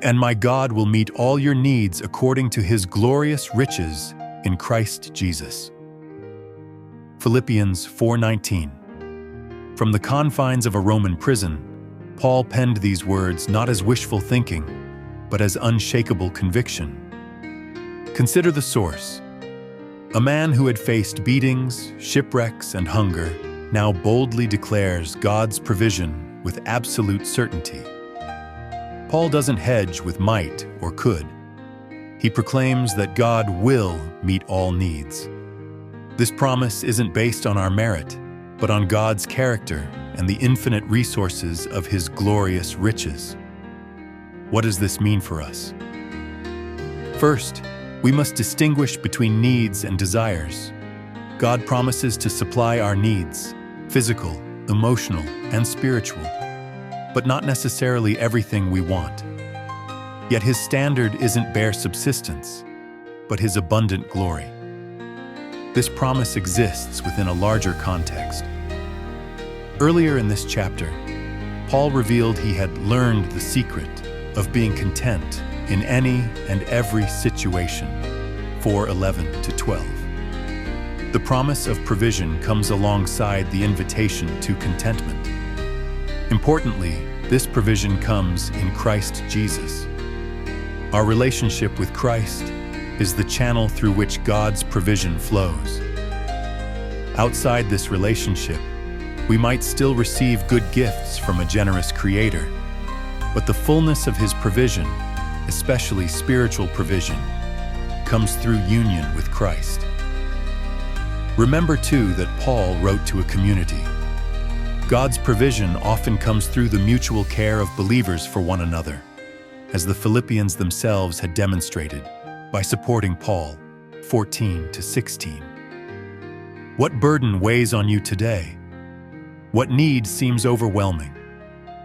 And my God will meet all your needs according to his glorious riches in Christ Jesus. Philippians 4:19. From the confines of a Roman prison, Paul penned these words not as wishful thinking, but as unshakable conviction. Consider the source. A man who had faced beatings, shipwrecks, and hunger now boldly declares God's provision with absolute certainty. Paul doesn't hedge with might or could. He proclaims that God will meet all needs. This promise isn't based on our merit, but on God's character and the infinite resources of his glorious riches. What does this mean for us? First, we must distinguish between needs and desires. God promises to supply our needs, physical, emotional, and spiritual, but not necessarily everything we want. Yet his standard isn't bare subsistence, but his abundant glory. This promise exists within a larger context. Earlier in this chapter, Paul revealed he had learned the secret of being content in any and every situation, 4:11-12. The promise of provision comes alongside the invitation to contentment. Importantly, this provision comes in Christ Jesus. Our relationship with Christ is the channel through which God's provision flows. Outside this relationship, we might still receive good gifts from a generous Creator, but the fullness of his provision, especially spiritual provision, comes through union with Christ. Remember, too, that Paul wrote to a community. God's provision often comes through the mutual care of believers for one another, as the Philippians themselves had demonstrated by supporting Paul, 14-16. What burden weighs on you today? What need seems overwhelming?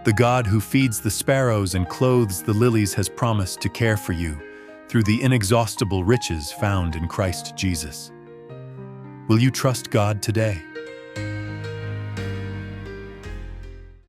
The God who feeds the sparrows and clothes the lilies has promised to care for you through the inexhaustible riches found in Christ Jesus. Will you trust God today?